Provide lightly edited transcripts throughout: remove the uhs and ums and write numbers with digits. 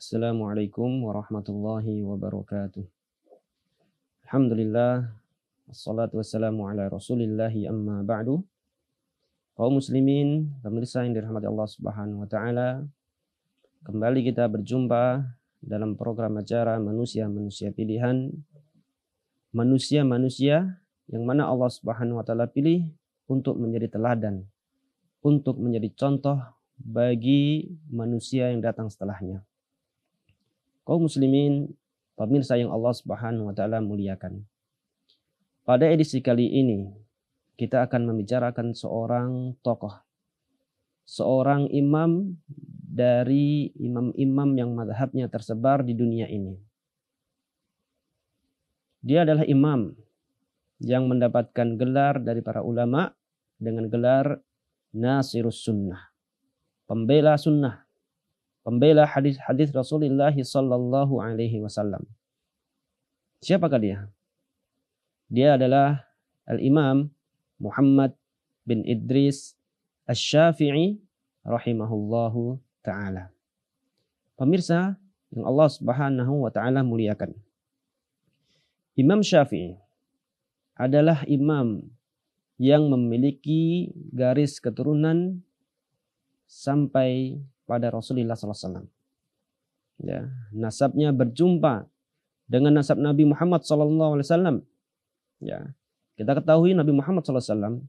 Assalamualaikum warahmatullahi wabarakatuh. Alhamdulillah, wassalatu wassalamu ala rasulillahi amma ba'du. Kaum muslimin, pemirsa yang dirahmati Allah Subhanahu wa taala, kembali kita berjumpa dalam program acara Manusia-Manusia Pilihan. Manusia-manusia yang mana Allah Subhanahu wa taala pilih untuk menjadi teladan, untuk menjadi contoh bagi manusia yang datang setelahnya. Kaum muslimin, pemirsa yang Allah Subhanahu wa taala muliakan. Pada edisi kali ini kita akan membicarakan seorang tokoh, seorang imam dari imam-imam yang mazhabnya tersebar di dunia ini. Dia adalah imam yang mendapatkan gelar dari para ulama dengan gelar Nasirus Sunnah, pembela sunnah, pembela hadis-hadis Rasulullah sallallahu alaihi wasallam. Siapakah dia? Dia adalah Al-Imam Muhammad bin Idris Asy-Syafi'i rahimahullahu taala. Pemirsa yang Allah Subhanahu wa taala muliakan. Imam Syafi'i adalah imam yang memiliki garis keturunan sampai pada Rasulullah SAW. Ya, nasabnya berjumpa dengan nasab Nabi Muhammad SAW. Ya, kita ketahui Nabi Muhammad SAW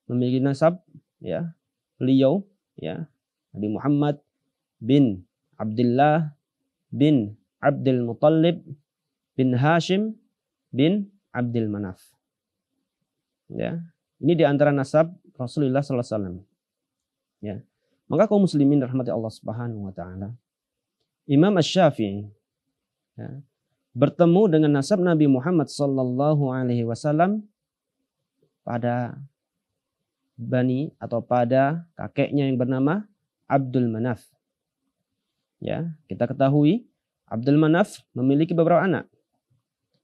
memiliki nasab, ya, beliau, ya, Nabi Muhammad bin Abdullah bin Abdul Muttalib bin Hashim bin Abdul Manaf. Ya, ini di antara nasab Rasulullah SAW. Ya. Maka kaum muslimin rahmati Allah Subhanahu wa taala, Imam Asy-Syafi'i, ya, bertemu dengan nasab Nabi Muhammad sallallahu alaihi wasallam pada bani atau pada kakeknya yang bernama Abdul Manaf. Ya, kita ketahui Abdul Manaf memiliki beberapa anak.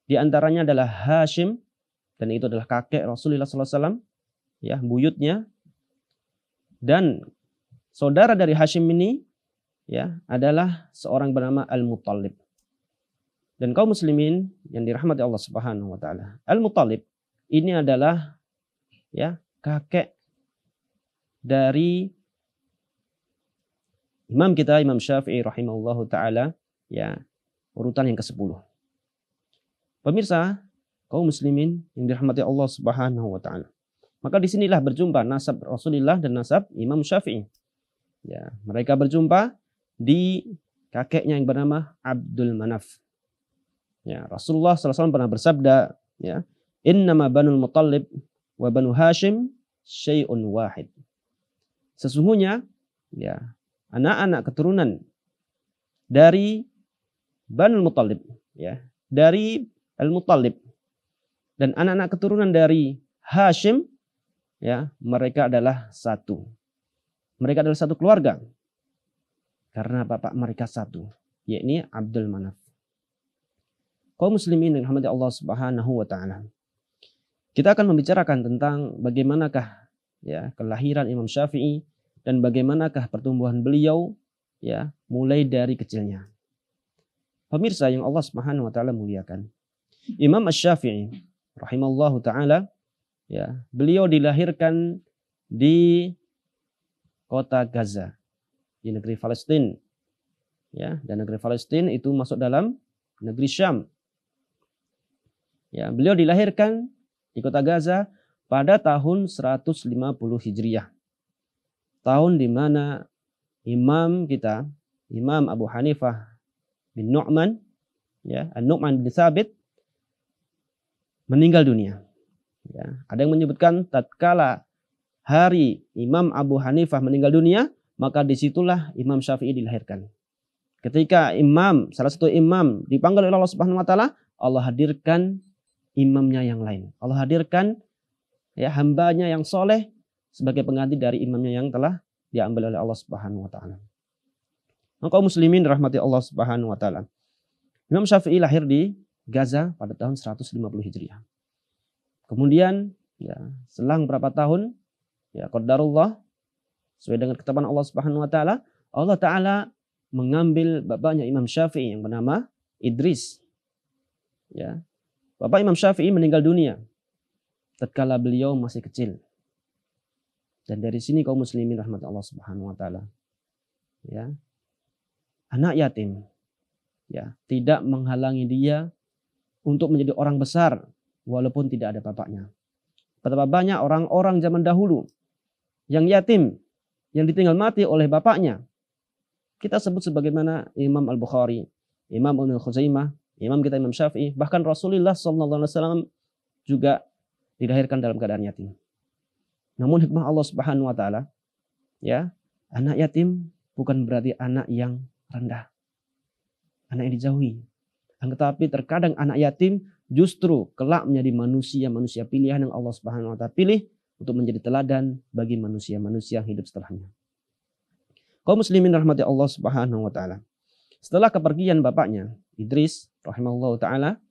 Di antaranya adalah Hashim, dan itu adalah kakek Rasulullah sallallahu alaihi wasallam, ya, buyutnya. Dan saudara dari Hashim ini, ya, adalah seorang bernama Al-Muttalib. Dan kaum muslimin yang dirahmati Allah Subhanahu wa taala, Al-Muttalib ini adalah, ya, kakek dari imam kita Imam Syafi'i rahimahullahu taala, ya, urutan yang ke-10. Pemirsa, kaum muslimin yang dirahmati Allah Subhanahu wa taala. Maka disinilah berjumpa nasab Rasulullah dan nasab Imam Syafi'i. Ya, mereka berjumpa di kakeknya yang bernama Abdul Manaf. Ya, Rasulullah SAW pernah bersabda, ya, innama banul Muttalib wa banu Hashim syai'un wahid. Sesungguhnya, ya, anak-anak keturunan dari Banul Muttalib, ya, dari Al-Muttalib, dan anak-anak keturunan dari Hashim, ya, mereka adalah satu. Mereka adalah satu keluarga. Karena bapak mereka satu, yakni Abdul Manaf. Kaum muslimin yang dirahmati Allah Subhanahu wa taala. Kita akan membicarakan tentang bagaimanakah, ya, kelahiran Imam Syafi'i dan bagaimanakah pertumbuhan beliau, ya, mulai dari kecilnya. Pemirsa yang Allah Subhanahu wa taala muliakan. Imam Asy-Syafi'i rahimallahu taala, ya, beliau dilahirkan di kota Gaza, di negeri Palestina, ya, dan negeri Palestina itu masuk dalam negeri Syam. Ya, beliau dilahirkan di kota Gaza pada tahun 150 Hijriah. Tahun di mana imam kita, Imam Abu Hanifah bin Nu'man, ya, An-Nu'man bin Tsabit, meninggal dunia. Ya, ada yang menyebutkan tatkala hari Imam Abu Hanifah meninggal dunia, maka disitulah Imam Syafi'i dilahirkan. Ketika salah satu imam dipanggil oleh Allah Subhanahu wa taala, Allah hadirkan imamnya yang lain. Allah hadirkan, ya, hambanya yang soleh sebagai pengganti dari imamnya yang telah diambil oleh Allah Subhanahu wa taala. Maka muslimin rahmati Allah Subhanahu wa taala. Imam Syafi'i lahir di Gaza pada tahun 150 Hijriah. Kemudian, ya, selang berapa tahun, ya, qadarullah, sesuai dengan ketetapan Allah Subhanahu wa taala, Allah taala mengambil bapaknya Imam Syafi'i yang bernama Idris. Ya. Bapak Imam Syafi'i meninggal dunia tatkala beliau masih kecil. Dan dari sini kaum muslimin rahmat Allah Subhanahu wa taala. Ya. Anak yatim ya, tidak menghalangi dia untuk menjadi orang besar walaupun tidak ada bapaknya. Betapa banyak orang-orang zaman dahulu yang yatim, yang ditinggal mati oleh bapaknya. Kita sebut sebagaimana Imam Al-Bukhari, Imam Ibnu Khuzaimah, Imam kita Imam Syafi'i, bahkan Rasulullah SAW juga dilahirkan dalam keadaan yatim. Namun hikmah Allah Subhanahu wa taala, ya, anak yatim bukan berarti anak yang rendah, anak yang dijauhi. Tetapi terkadang anak yatim justru kelak menjadi manusia pilihan yang Allah Subhanahu wa taala pilih untuk menjadi teladan bagi manusia-manusia yang hidup setelahnya. Kaum muslimin rahmati Allah Subhanahu wa taala. Setelah kepergian bapaknya Idris rahimahullahu taala,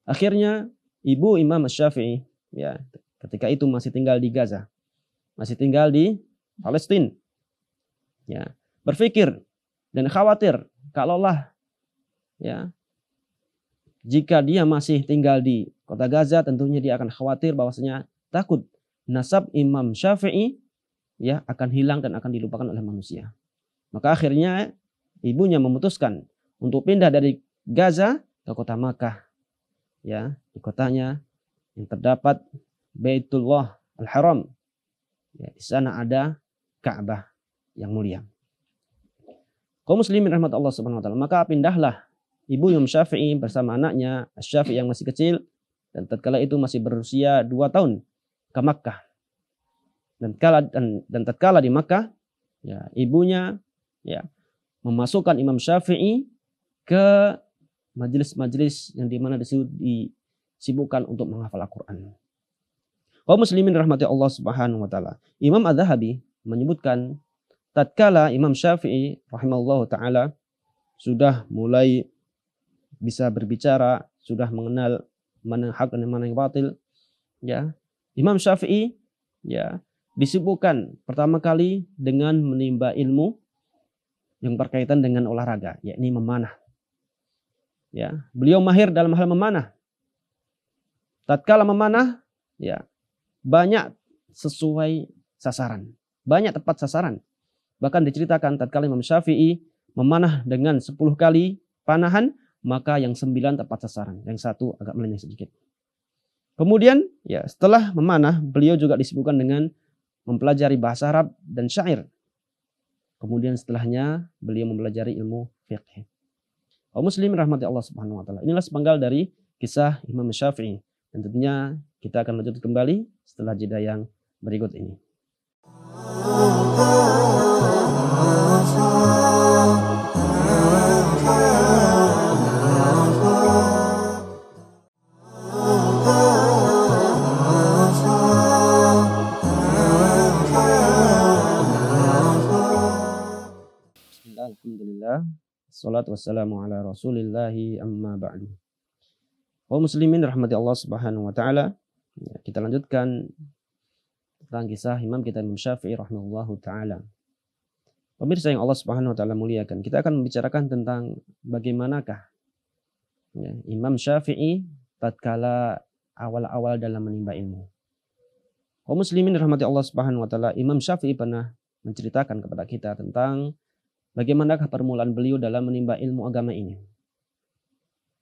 akhirnya ibu Imam Syafi'i ya, ketika itu masih tinggal di Gaza, masih tinggal di Palestina. Ya, berpikir dan khawatir kalaulah ya, jika dia masih tinggal di kota Gaza, tentunya dia akan khawatir bahwasanya takut nasab Imam Syafi'i ya akan hilang dan akan dilupakan oleh manusia. Maka akhirnya ibunya memutuskan untuk pindah dari Gaza ke kota Makkah. Ya, di kotanya yang terdapat Baitullah Al-Haram. Ya, di sana ada Ka'bah yang mulia. Kaum muslimin rahmat Allah Subhanahu wa taala, maka pindahlah ibu Imam Syafi'i bersama anaknya Syafi'i yang masih kecil dan tatkala itu masih berusia 2 tahun ke Makkah. Dan tatkala di Makkah, ya, ibunya ya memasukkan Imam Syafi'i ke majelis-majelis yang dimana disibukkan untuk menghafal Al-Quran. Kaum muslimin rahmati Allah Subhanahu wa taala. Imam Az-Zahabi menyebutkan tatkala Imam Syafi'i rahimahullahu taala sudah mulai bisa berbicara, sudah mengenal mana yang hak dan mana yang batil, ya, Imam Syafi'i ya disibukkan pertama kali dengan menimba ilmu yang berkaitan dengan olahraga, yakni memanah. Ya, beliau mahir dalam hal memanah. Tatkala memanah, ya, banyak sesuai sasaran, banyak tepat sasaran. Bahkan diceritakan tatkala Imam Syafi'i memanah dengan 10 kali panahan, maka yang 9 tepat sasaran, yang 1 agak melenceng sedikit. Kemudian, ya, setelah memanah, beliau juga disibukkan dengan mempelajari bahasa Arab dan syair. Kemudian setelahnya beliau mempelajari ilmu fiqh. Kaum muslimin rahmati Allah Subhanahu wa taala. Inilah sepenggal dari kisah Imam Syafi'i. Dan tentunya kita akan lanjut kembali setelah jeda yang berikut ini. Alhamdulillah, salatu wassalamu ala rasulillahi amma ba'du. Kaum muslimin rahmati Allah Subhanahu wa taala, kita lanjutkan tentang kisah Imam kita Imam Syafi'i rahimahullahu taala. Pemirsa yang Allah Subhanahu wa taala muliakan, kita akan membicarakan tentang bagaimanakah ya, Imam Syafi'i tatkala awal-awal dalam menimba ilmu. Kaum muslimin rahmati Allah Subhanahu wa taala, Imam Syafi'i pernah menceritakan kepada kita tentang bagaimanakah permulaan beliau dalam menimba ilmu agama ini.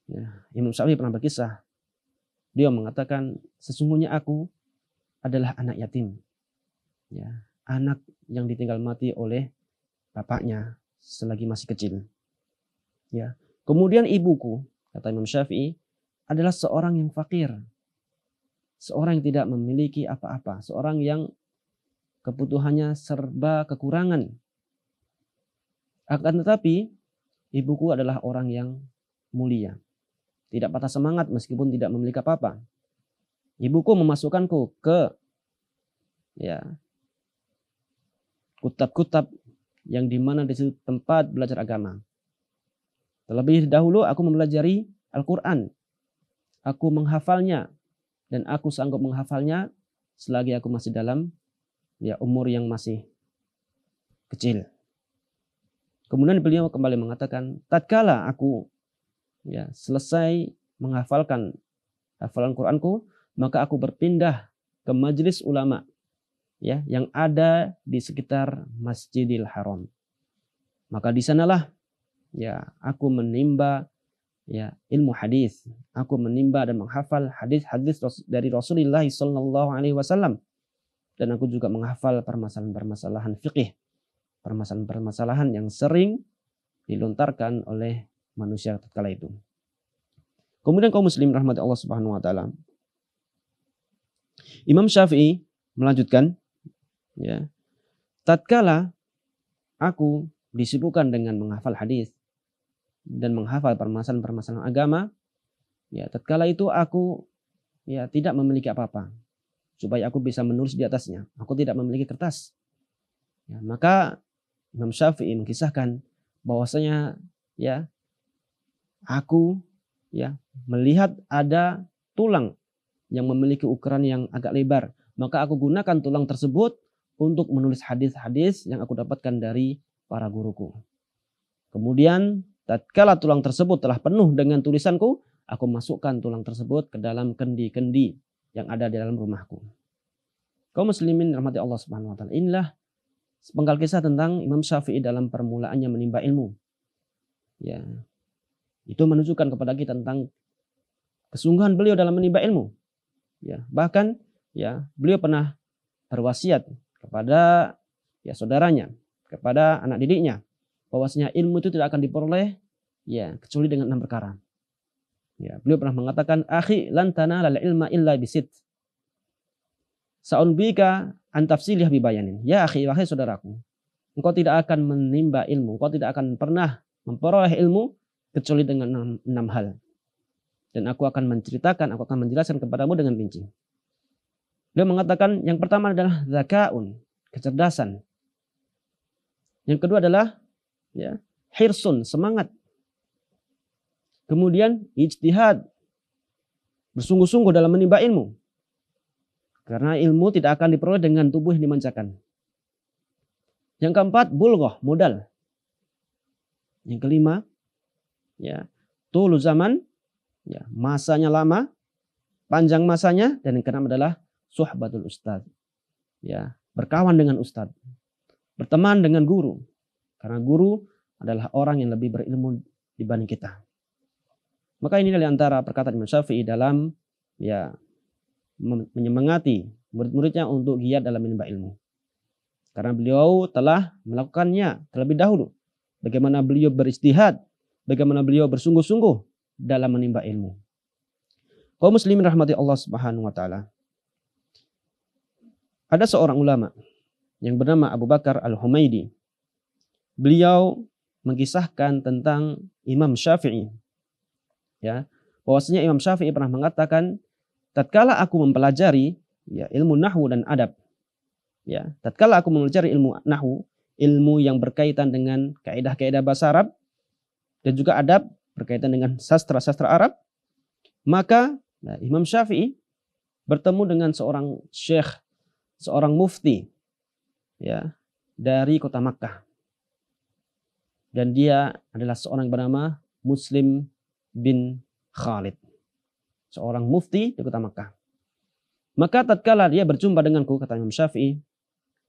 Ya, Imam Syafi'i pernah berkisah. Dia mengatakan, sesungguhnya aku adalah anak yatim. Ya, anak yang ditinggal mati oleh bapaknya selagi masih kecil. Ya. Kemudian ibuku, kata Imam Syafi'i, adalah seorang yang fakir. Seorang yang tidak memiliki apa-apa. Seorang yang kebutuhannya serba kekurangan. Akan tetapi, ibuku adalah orang yang mulia. Tidak patah semangat meskipun tidak memiliki apa-apa. Ibuku memasukkanku ke ya kutab-kutab yang dimana di situ tempat belajar agama. Terlebih dahulu aku mempelajari Al-Quran. Aku menghafalnya dan aku sanggup menghafalnya selagi aku masih dalam ya umur yang masih kecil. Kemudian beliau kembali mengatakan, tatkala aku ya selesai menghafalkan hafalan Quranku, maka aku berpindah ke majelis ulama ya yang ada di sekitar Masjidil Haram. Maka di sanalah ya aku menimba ya ilmu hadis. Aku menimba dan menghafal hadis-hadis dari Rasulullah sallallahu alaihi wasallam, dan aku juga menghafal permasalahan-permasalahan fikih, permasalahan-permasalahan yang sering dilontarkan oleh manusia tatkala itu. Kemudian kaum muslim rahmati Allah Subhanahu wa taala. Imam Syafi'i melanjutkan ya, tatkala aku disibukkan dengan menghafal hadis dan menghafal permasalahan-permasalahan agama, ya tatkala itu aku ya tidak memiliki apa-apa supaya aku bisa menulis di atasnya. Aku tidak memiliki kertas. Ya, maka Imam Syafi'i mengisahkan bahwasanya ya aku ya melihat ada tulang yang memiliki ukuran yang agak lebar, maka aku gunakan tulang tersebut untuk menulis hadis-hadis yang aku dapatkan dari para guruku. Kemudian tatkala tulang tersebut telah penuh dengan tulisanku, aku masukkan tulang tersebut ke dalam kendi-kendi yang ada di dalam rumahku. Kaum muslimin rahmati Allah Subhanahu wa taala. Inilah sepenggal kisah tentang Imam Syafi'i dalam permulaannya menimba ilmu. Ya. Itu menunjukkan kepada kita tentang kesungguhan beliau dalam menimba ilmu. Ya, bahkan ya beliau pernah berwasiat kepada ya saudaranya, kepada anak didiknya, bahwasanya ilmu itu tidak akan diperoleh ya kecuali dengan 6 perkara. Ya, beliau pernah mengatakan, "Akhi, lan tanalal ilma illa bisit. Sa'unbika an tafsilih bibayanin." Ya akhi, wahai saudaraku, engkau tidak akan menimba ilmu, engkau tidak akan pernah memperoleh ilmu kecuali dengan 6 hal. Dan aku akan menceritakan, aku akan menjelaskan kepadamu dengan rinci. Dia mengatakan yang pertama adalah zakaun, kecerdasan. Yang kedua adalah ya, hirsun, semangat. Kemudian ijtihad, bersungguh-sungguh dalam menimba ilmu. Karena ilmu tidak akan diperoleh dengan tubuh yang dimanjakan. Yang keempat, bulghah, modal. Yang kelima, ya, tulu zaman, ya, masanya lama, panjang masanya. Dan yang keenam adalah suhbatul ustad, ya, berkawan dengan ustad, berteman dengan guru, karena guru adalah orang yang lebih berilmu dibanding kita. Maka ini dari antara perkataan Imam Syafi'i dalam ya menyemangati murid-muridnya untuk giat dalam menimba ilmu, karena beliau telah melakukannya terlebih dahulu. Bagaimana beliau beristihad, bagaimana beliau bersungguh-sungguh dalam menimba ilmu. Kaum muslimin rahmati Allah Subhanahu wa taala. Ada seorang ulama yang bernama Abu Bakar Al-Humaidi. Beliau mengisahkan tentang Imam Syafi'i. Ya, bahwasanya Imam Syafi'i pernah mengatakan, tatkala aku mempelajari ya ilmu nahwu dan adab. Ya, tatkala aku mempelajari ilmu nahwu, ilmu yang berkaitan dengan kaidah-kaidah bahasa Arab dan juga adab berkaitan dengan sastra-sastra Arab, maka Imam Syafi'i bertemu dengan seorang syekh, seorang mufti ya dari kota Makkah, dan dia adalah seorang bernama Muslim bin Khalid, seorang mufti di kota Makkah. Maka tatkala dia berjumpa denganku, kata Imam Syafi'i,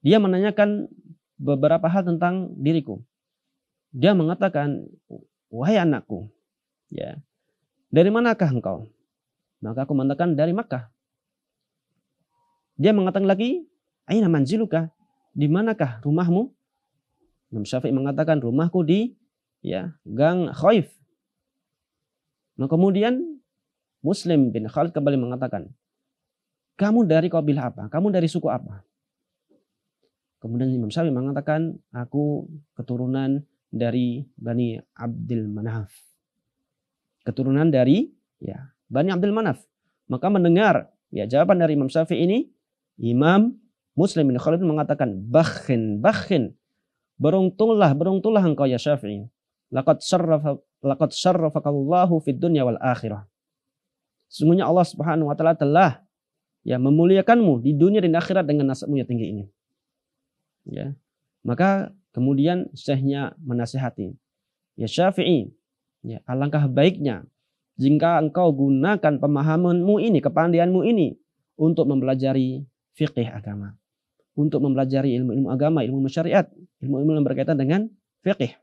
dia menanyakan beberapa hal tentang diriku. Dia mengatakan, "Wahai anakku, ya, dari manakah engkau?" Maka aku mengatakan, "Dari Makkah." Dia mengatakan lagi, "Aina manziluka?" Di manakah rumahmu? Imam Syafi'i mengatakan, "Rumahku di ya Gang Khaif." Nah, kemudian Muslim bin Khalid kembali mengatakan, "Kamu dari kabilah apa? Kamu dari suku apa?" Kemudian Imam Syafi'i mengatakan, "Aku keturunan dari Bani Abdul Manaf." Keturunan dari ya Bani Abdul Manaf. Maka mendengar ya jawaban dari Imam Syafi'i ini, Imam Muslim bin Khalid mengatakan, "Bakhin, bakhin. Beruntunglah engkau ya Syafi'i. Laqad syarrafakallahu fid dunya wal akhirah." Sesungguhnya Allah Subhanahu wa taala telah ya memuliakanmu di dunia dan akhirat dengan nasabmu yang tinggi ini. Ya. Maka Kemudian syekhnya menasihati, ya Syafi'i, ya alangkah baiknya jika engkau gunakan pemahamanmu ini, kepandaianmu ini untuk mempelajari fikih agama, untuk mempelajari ilmu-ilmu agama, ilmu syariat, ilmu-ilmu yang berkaitan dengan fikih,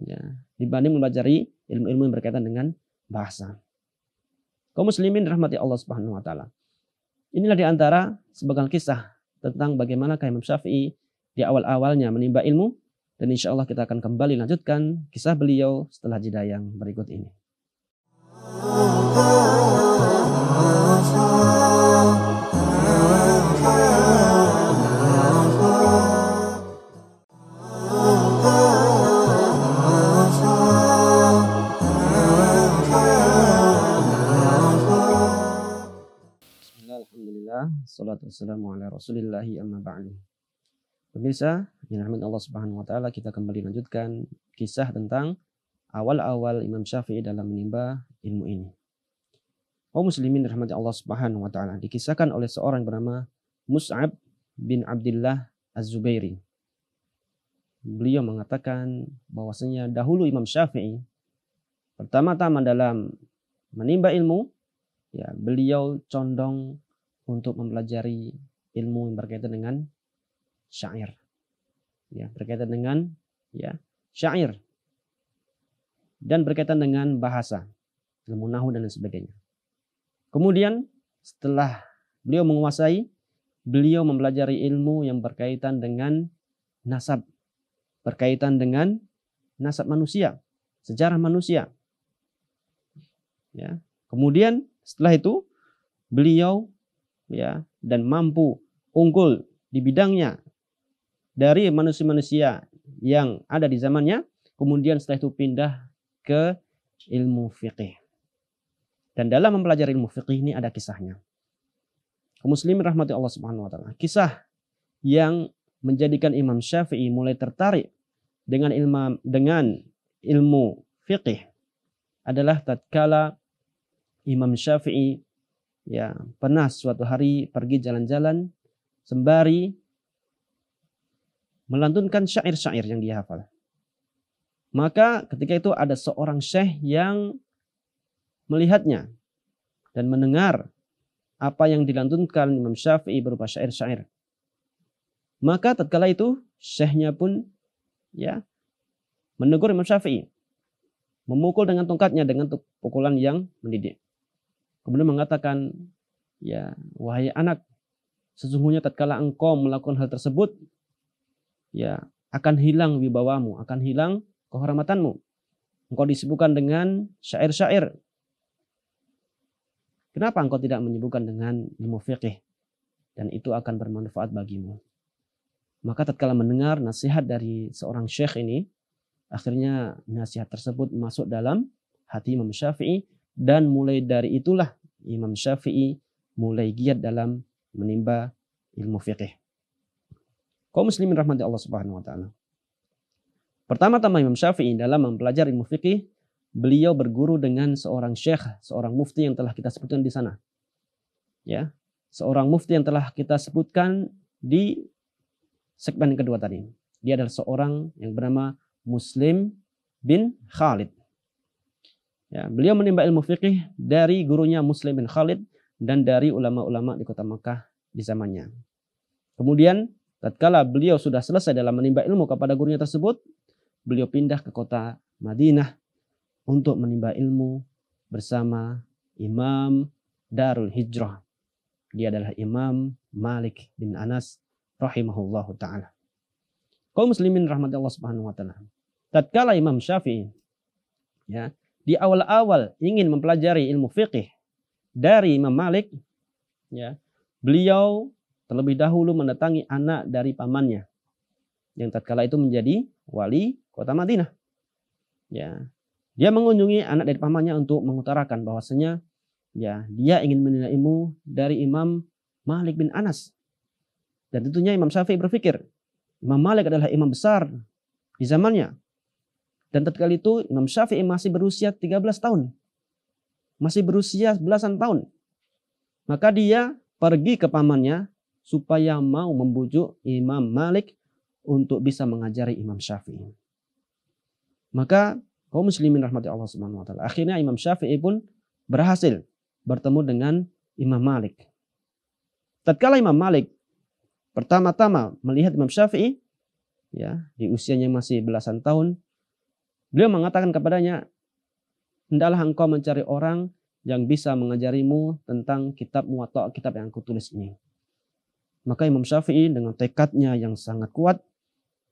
ya, dibanding mempelajari ilmu-ilmu yang berkaitan dengan bahasa. Kaum muslimin rahmati Allah Subhanahu wa taala. Inilah di antara sebagian kisah tentang bagaimana Imam Syafi'i di awal-awalnya menimba ilmu, dan insya Allah kita akan kembali lanjutkan kisah beliau setelah jeda yang berikut ini. Alhamdulillah, salatu wassalamu ala rasulillahi amma ba'du. Pemirsa, yang dirahmati Allah Subhanahu wa taala, kita kembali lanjutkan kisah tentang awal-awal Imam Syafi'i dalam menimba ilmu ini. Kaum muslimin dirahmati Allah Subhanahu wa taala, dikisahkan oleh seorang bernama Mus'ab bin Abdullah Az-Zubairi. Beliau mengatakan bahwasanya dahulu Imam Syafi'i pertama-tama dalam menimba ilmu, ya, beliau condong untuk mempelajari ilmu yang berkaitan dengan syair, ya, berkaitan dengan, ya, syair dan berkaitan dengan bahasa, ilmu nahwu dan lain sebagainya. Kemudian setelah beliau menguasai, beliau mempelajari ilmu yang berkaitan dengan nasab, berkaitan dengan nasab manusia, sejarah manusia, ya. Kemudian setelah itu beliau, ya, dan mampu unggul di bidangnya dari manusia-manusia yang ada di zamannya. Kemudian setelah itu pindah ke ilmu fiqih. Dan dalam mempelajari ilmu fiqih ini ada kisahnya. Kaum muslimin rahmati Allah Subhanahu wa taala. Kisah yang menjadikan Imam Syafi'i mulai tertarik dengan ilmu fiqih adalah tatkala Imam Syafi'i, ya, pernah suatu hari pergi jalan-jalan sembari melantunkan syair-syair yang dia hafal. Maka ketika itu ada seorang syekh yang melihatnya dan mendengar apa yang dilantunkan Imam Syafi'i berupa syair-syair. Maka tatkala itu syekhnya pun, ya, menegur Imam Syafi'i, memukul dengan tongkatnya dengan pukulan yang mendidik. Kemudian mengatakan, ya, wahai anak, sesungguhnya tatkala engkau melakukan hal tersebut, ya, akan hilang wibawamu, akan hilang kehormatanmu. Engkau disibukkan dengan syair-syair. Kenapa engkau tidak menyibukkan dengan ilmu fiqih? Dan itu akan bermanfaat bagimu. Maka tatkala mendengar nasihat dari seorang syekh ini, akhirnya nasihat tersebut masuk dalam hati Imam Syafi'i, dan mulai dari itulah Imam Syafi'i mulai giat dalam menimba ilmu fiqih. Kaum muslimin rahmati Allah Subhanahu wa taala. Pertama-tama Imam Syafi'i dalam mempelajari ilmu fiqih, beliau berguru dengan seorang syekh, seorang mufti yang telah kita sebutkan di sana. Ya, seorang mufti yang telah kita sebutkan di segmen kedua tadi. Dia adalah seorang yang bernama Muslim bin Khalid. Ya, beliau menimba ilmu fikih dari gurunya Muslim bin Khalid dan dari ulama-ulama di kota Makkah di zamannya. Kemudian tatkala beliau sudah selesai dalam menimba ilmu kepada gurunya tersebut, beliau pindah ke kota Madinah untuk menimba ilmu bersama Imam Darul Hijrah. Dia adalah Imam Malik bin Anas rahimahullahu taala. Kaum muslimin rahmati Allah Subhanahu wa taala. Tatkala Imam Syafi'i, ya, di awal-awal ingin mempelajari ilmu fiqih dari Imam Malik, ya, beliau terlebih dahulu mendatangi anak dari pamannya yang tatkala itu menjadi wali kota Madinah. Ya, dia mengunjungi anak dari pamannya untuk mengutarakan bahwasanya, ya, dia ingin menuntut ilmu dari Imam Malik bin Anas. Dan tentunya Imam Syafi'i berpikir, Imam Malik adalah imam besar di zamannya. Dan tatkala itu Imam Syafi'i masih berusia 13 tahun. Masih berusia belasan tahun. Maka dia pergi ke pamannya supaya mau membujuk Imam Malik untuk bisa mengajari Imam Syafi'i. Maka kaum muslimin rahmati Allah Subhanahu wa taala, akhirnya Imam Syafi'i pun berhasil bertemu dengan Imam Malik. Tatkala Imam Malik pertama-tama melihat Imam Syafi'i, ya, di usianya masih belasan tahun, beliau mengatakan kepadanya, "Hendaklah engkau mencari orang yang bisa mengajarimu tentang kitab Muwatta, kitab yang aku tulis ini." Maka Imam Syafi'i dengan tekadnya yang sangat kuat,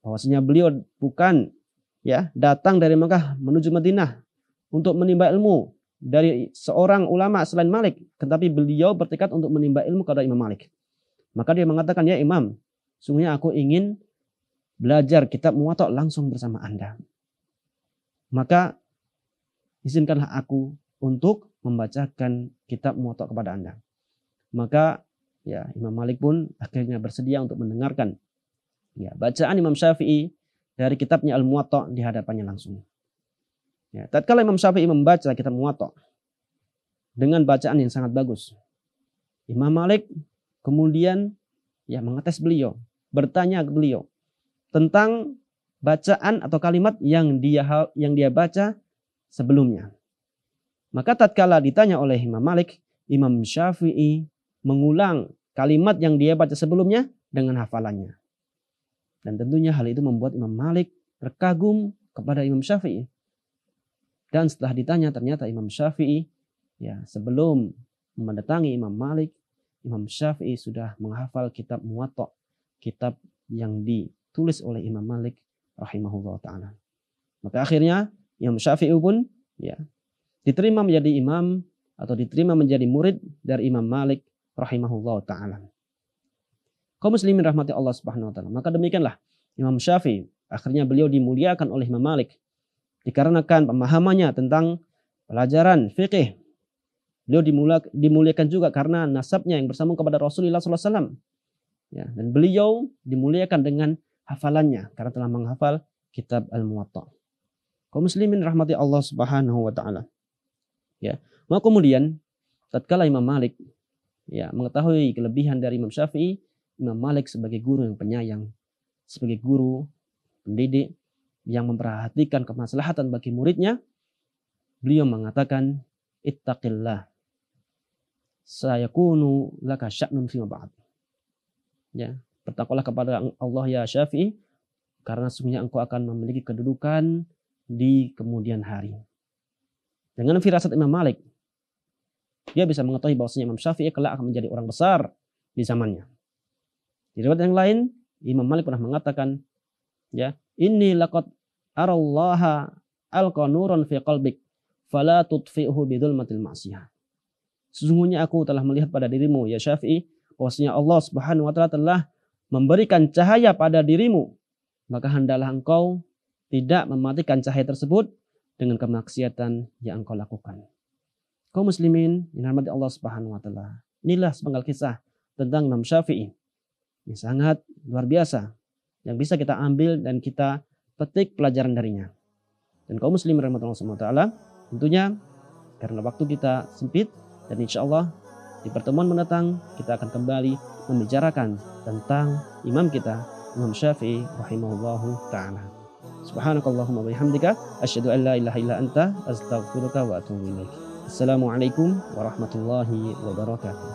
bahwasanya beliau bukan datang dari Mekah menuju Madinah untuk menimba ilmu dari seorang ulama selain Malik, tetapi beliau bertekad untuk menimba ilmu kepada Imam Malik. Maka dia mengatakan, "Ya Imam, sungguhnya aku ingin belajar kitab Muwatta langsung bersama Anda. Maka izinkanlah aku untuk membacakan kitab Muwatta kepada Anda." Maka Imam Malik pun akhirnya bersedia untuk mendengarkan bacaan Imam Syafi'i dari kitabnya Al-Muwatta di hadapannya langsung. Tatkala Imam Syafi'i membaca kitab Muwatta dengan bacaan yang sangat bagus, Imam Malik kemudian mengetes beliau, bertanya ke beliau tentang bacaan atau kalimat yang dia baca sebelumnya. Maka tatkala ditanya oleh Imam Malik, Imam Syafi'i mengulang kalimat yang dia baca sebelumnya dengan hafalannya. Dan tentunya hal itu membuat Imam Malik terkagum kepada Imam Syafi'i. Dan setelah ditanya, ternyata Imam Syafi'i sebelum mendatangi Imam Malik, Imam Syafi'i sudah menghafal kitab Muwatta, kitab yang ditulis oleh Imam Malik rahimahullah ta'ala. Maka akhirnya Imam Syafi'i pun diterima menjadi imam atau diterima menjadi murid dari Imam Malik rahimahullah ta'ala. Kaum muslimin rahmati Allah Subhanahu wa taala. Maka demikianlah Imam Syafi'i, akhirnya beliau dimuliakan oleh Imam Malik dikarenakan pemahamannya tentang pelajaran fikih. Beliau dimuliakan juga karena nasabnya yang bersambung kepada Rasulullah sallallahu alaihi wasallam. Dan beliau dimuliakan dengan hafalannya karena telah menghafal kitab Al-Muwatta. Kaum muslimin rahmati Allah Subhanahu wa taala. Maka kemudian tatkala Imam Malik mengetahui kelebihan dari Imam Syafi'i, Imam Malik sebagai guru yang penyayang, sebagai guru pendidik yang memperhatikan kemaslahatan bagi muridnya, beliau mengatakan, "Ittaqillah, sayakunu laka sya'nun fima ba'd." Bertakwalah kepada Allah ya Syafi'i, karena sesungguhnya engkau akan memiliki kedudukan di kemudian hari. Dengan firasat Imam Malik, dia bisa mengetahui bahwasanya Imam Syafi'i kelak akan menjadi orang besar di zamannya. Di riwayat yang lain, Imam Malik pernah mengatakan, "Inni laqad arallaha alqa nuran fi qalbik, fala tudfi'hu bidzulmatil ma'siyah." Sesungguhnya aku telah melihat pada dirimu ya Syafi'i, bahwasanya Allah Subhanahu wa taala telah memberikan cahaya pada dirimu, maka hendaklah engkau tidak mematikan cahaya tersebut dengan kemaksiatan yang engkau lakukan. Kaum muslimin yang dirahmati Allah Subhanahu wa taala, inilah sepenggal kisah tentang Imam Syafi'i yang sangat luar biasa yang bisa kita ambil dan kita petik pelajaran darinya. Dan kaum muslimin rahmati Allah Subhanahu wa taala, tentunya karena waktu kita sempit, dan insya Allah di pertemuan mendatang kita akan kembali membicarakan tentang imam kita, Imam Syafi'i rahimahullahu ta'ala. Subhanakallahumma wa bihamdika asyhadu an la ilaha illa anta astaghfiruka wa atubu ilaik. Assalamualaikum warahmatullahi wabarakatuh.